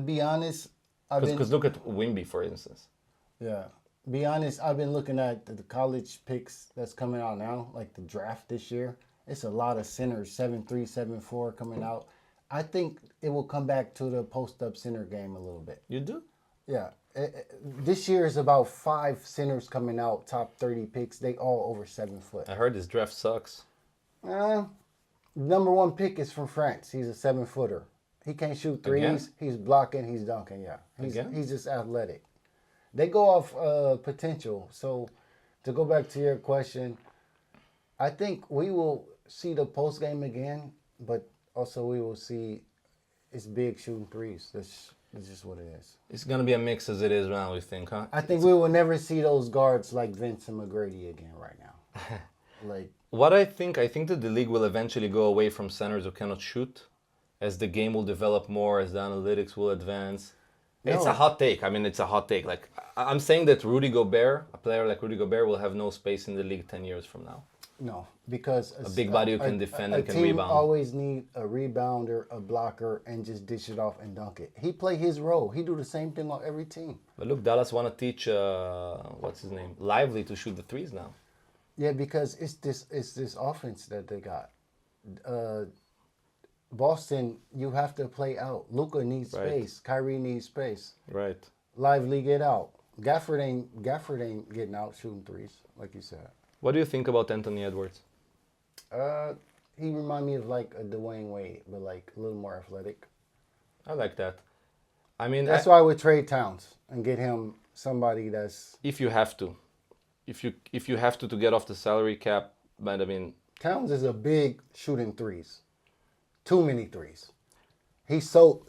be honest, Because look at Wimby, for instance. Yeah. Be honest, I've been looking at the college picks that's coming out now, like the draft this year. It's a lot of centers, 7'3", 7'4" coming out. I think it will come back to the post-up center game a little bit. You do? Yeah. This year is about 5 centers coming out, top 30 picks. They all over 7 foot. I heard this draft sucks. Number 1 pick is from France. He's a 7-footer. He can't shoot threes. Again? He's blocking. He's dunking. Yeah. Again? He's just athletic. They go off potential. So to go back to your question, I think we will see the post game again, but also we will see it's big shooting threes. That's just what it is. It's going to be a mix as it is now, we think, huh? I think we will never see those guards like Vince and McGrady again right now. Like, What I think that the league will eventually go away from centers who cannot shoot as the game will develop more, as the analytics will advance. It's a hot take. I mean, it's a hot take. Like, I'm saying that Rudy Gobert, a player like Rudy Gobert, will have no space in the league 10 years from now. no, because A big body who can defend and can team rebound. always need a rebounder, a blocker, and just dish it off and dunk it. He play his role. He do the same thing on every team. But look, Dallas want to teach, what's his name, Lively to shoot the threes now. Yeah, because it's this offense that they got. Boston, you have to play out. Luka needs Right. space. Kyrie needs space. Right. Lively get out. Gafford ain't getting out shooting threes, like you said. What do you think about Anthony Edwards? He remind me of like a Dwayne Wade, but like a little more athletic. I like that. I mean, That's why I would trade Towns and get him somebody that's if you have to. If you have to get off the salary cap, but I mean, Towns is a big shooting threes. Too many threes. He's so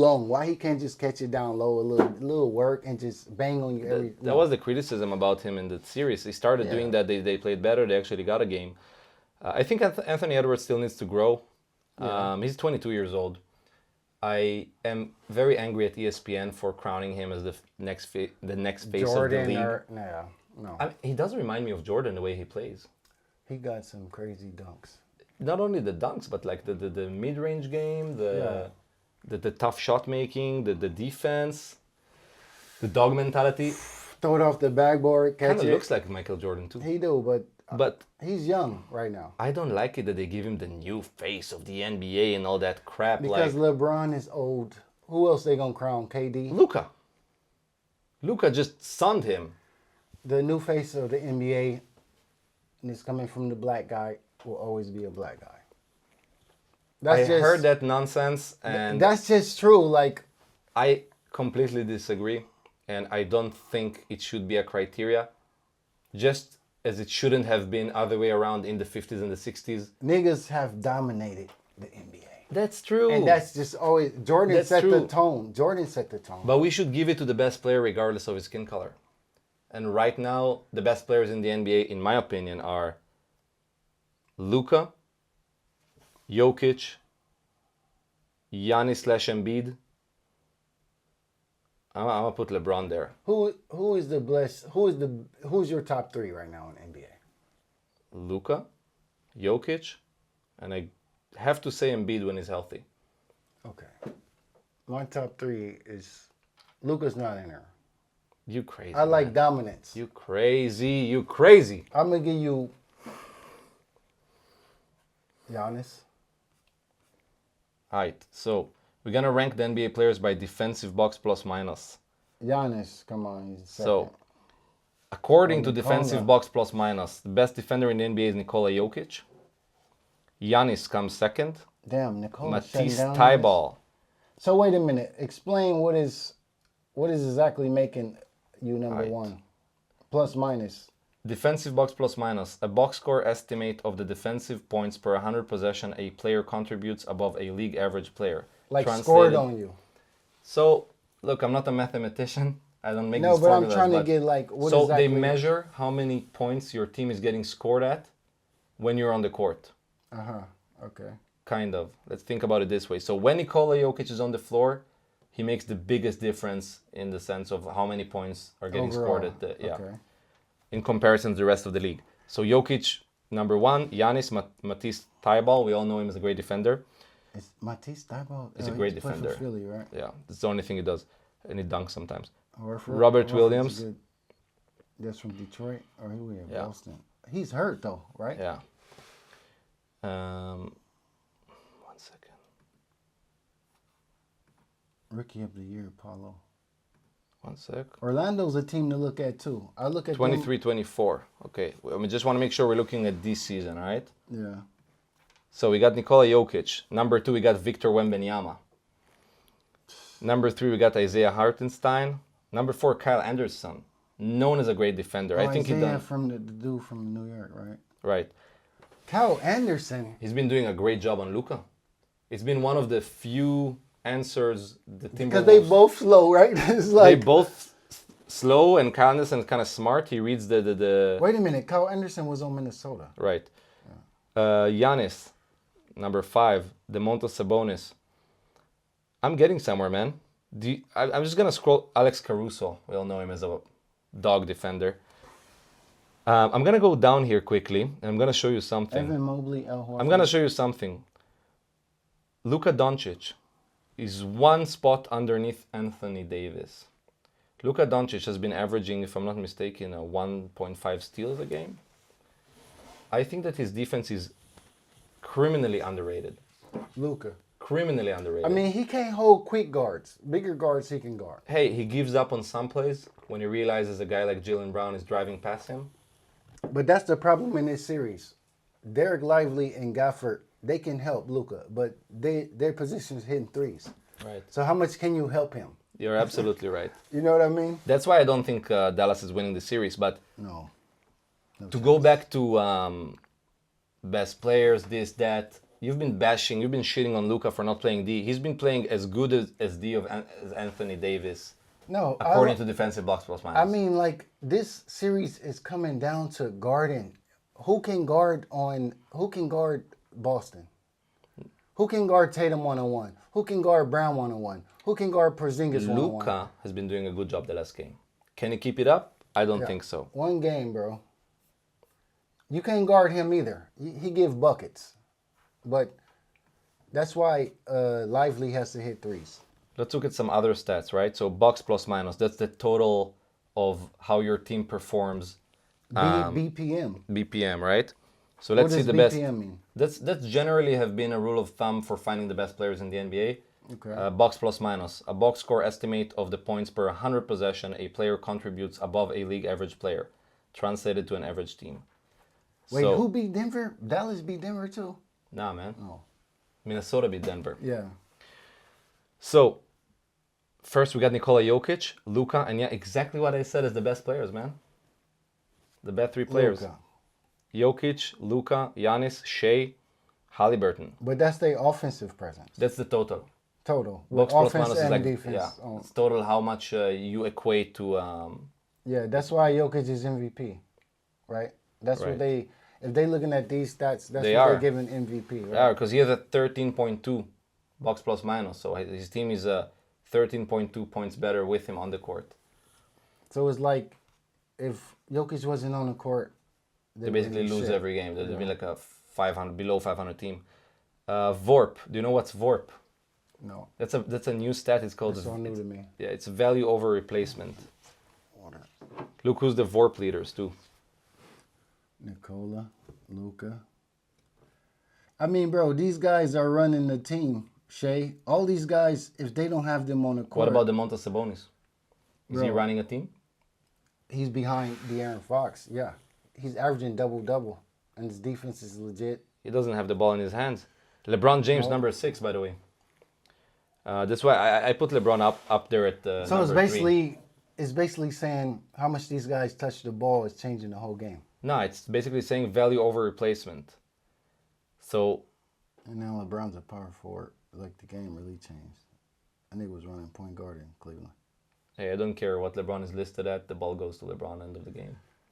long. Why he can't just catch it down low, a little work and just bang on you every? that was the criticism about him in the series. They started doing that. They played better. They actually got a game. I think Anthony Edwards still needs to grow. He's 22 years old. I am very angry at ESPN for crowning him as the next face of the Jordan league. or no. He does remind me of Jordan the way he plays. He got some crazy dunks. Not only the dunks, but like the mid-range game, the tough shot making, the defense, the dog mentality. Throw it off the backboard, catch Kind of it. looks like Michael Jordan too. He do, But he's young right now. I don't like it that they give him the new face of the NBA and all that crap. Because like LeBron is old. Who else they gonna crown? KD? Luka. Luka just sunned him. The new face of the NBA, and it's coming from the black guy, will always be a black guy. I heard that nonsense, and That's just true. Like, I completely disagree, and I don't think it should be a criteria, just as it shouldn't have been other way around in the 50s and the 60s. niggas have dominated the NBA. That's true. And that's just always, Jordan That's set the true. tone. Jordan set the tone. But we should give it to the best player regardless of his skin color. And right now, the best players in the NBA, in my opinion, are Luka, Jokic, Giannis/Embiid. I'm gonna put LeBron there. Who's your top three right now in NBA? Luka, Jokic, and I have to say Embiid when he's healthy. Okay. My top three is Luka's not in there. You crazy. I like man. dominance. You crazy. You crazy. I'm gonna give you Giannis. Alright, so we're gonna rank the NBA players by defensive box plus minus. Giannis, come on, he's second. So, according to Nikola. defensive box plus minus, the best defender in the NBA is Nikola Jokic. Giannis comes second. Damn, Nicole. Matisse Thybulle. So wait a minute. Explain what is exactly making you number Right. one. Plus minus. Defensive box plus minus. A box score estimate of the defensive points per 100 possession a player contributes above a league average player. Like Translated- scored on you. So, look, I'm not a mathematician. I don't make No, these but I'm formulas, trying to but- get like what So exactly. they measure how many points your team is getting scored at when you're on the court. Okay. Kind of. Let's think about it this way. So when Nikola Jokic is on the floor, he makes the biggest difference in the sense of how many points are getting scored at the Okay. in comparison to the rest of the league. So Jokic number one, Giannis Matisse Thybulle, we all know him as a great defender. It's Matisse Thybulle. He's a great he played defender. For Philly, right? Yeah, that's the only thing he does, and he dunks sometimes. Horford- Robert Horford's Williams. good. That's from Detroit, or who we have? Yeah. Boston. He's hurt though, right? Yeah. One second. Rookie of the year, Paulo. One sec. Orlando's a team to look at too. I look at them- 23-24. Okay, we just want to make sure we're looking at this season, all right? Yeah. So we got Nikola Jokic. Number 2, we got Victor Wembanyama. Number 3, we got Isaiah Hartenstein. Number 4, Kyle Anderson, known as a great defender. I think he Isaiah done from the dude from New York, right? right. Kyle Anderson. He's been doing a great job on Luka. It's been one of the few answers the Timberwolves. Because they both slow, right? It's They like, both slow, and Kyle Anderson is kind of smart. He reads the wait a minute. Kyle Anderson was on Minnesota. right. Giannis, number 5, Domantas Sabonis. I'm getting somewhere, man. I'm just gonna scroll. Alex Caruso, we all know him as a dog defender. I'm gonna go down here quickly, and I'm gonna show you something. Evan Mobley, Al Horford. I'm gonna show you something. Luka Doncic is one spot underneath Anthony Davis. Luka Doncic has been averaging, if I'm not mistaken, 1.5 steals a game. I think that his defense is criminally underrated. Luka. Criminally underrated. I mean, he can't hold quick guards. Bigger guards he can guard. Hey, he gives up on some plays when he realizes a guy like Jaylen Brown is driving past him. But that's the problem in this series. Derek Lively and Gafford, they can help Luka, but their positions hitting threes. Right. So how much can you help him? You're absolutely right. You know what I mean? That's why I don't think Dallas is winning the series. But No. to go back to best players, this, that, you've been shitting on Luka for not playing D. He's been playing as good as D as Anthony Davis, No. according to defensive box plus minus. I mean, like, this series is coming down to guarding. Who can guard Boston? Who can guard Tatum one-on-one? Who can guard Brown one-on-one? Who can guard Porzingis one-on-one? Luka has been doing a good job the last game. Can he keep it up? I don't think so. One game, bro. You can't guard him either. He give buckets. But that's why Lively has to hit threes. Let's look at some other stats, right? So Bucks plus minus. That's the total of how your team performs. BPM. BPM, right? So What let's see does the BPM best. mean? That's generally have been a rule of thumb for finding the best players in the NBA. Okay. Box plus minus. A box score estimate of the points per 100 possession a player contributes above a league average player, translated to an average team. Wait, So, who beat Denver? Dallas beat Denver too? Nah, man. Oh. Minnesota beat Denver. Yeah. So, first we got Nikola Jokic, Luka, and yeah, exactly what I said is the best players, man. The best three players. Luka. Jokic, Luka, Giannis, Shea, Halliburton. But that's their offensive presence. That's the total. Total. Box With plus offense minus is and like, defense. yeah, Oh. it's total how much you equate to, Yeah, that's why Jokic is MVP, right? That's Right. what they. If they looking at these stats, that's They what are. they're giving MVP, right? yeah, because he has a 13.2 box plus minus, so his team is 13.2 points better with him on the court. So it's like, if Jokic wasn't on the court, They basically lose every game. They'd be like a 500 below 500 team. VORP. Do you know what's VORP? No, That's a new stat. It's called it's so new to me. yeah, it's value over replacement. Water. Look who's the VORP leaders too. Nikola, Luka. I mean, bro, these guys are running the team. Shea, all these guys, if they don't have them on the court, What about Domantas Sabonis? Is he Bro. running a team? he's behind De'Aaron Fox. Yeah, he's averaging double, and his defense is legit. He doesn't have the ball in his hands. LeBron James, number 6, by the way. That's why I put LeBron up there at So number 3. it's basically saying how much these guys touch the ball is changing the whole game. No, it's basically saying value over replacement. So And now LeBron's a power forward. Like, the game really changed. I think it was running point guard in Cleveland. hey, I don't care what LeBron is listed at. The ball goes to LeBron end of the game.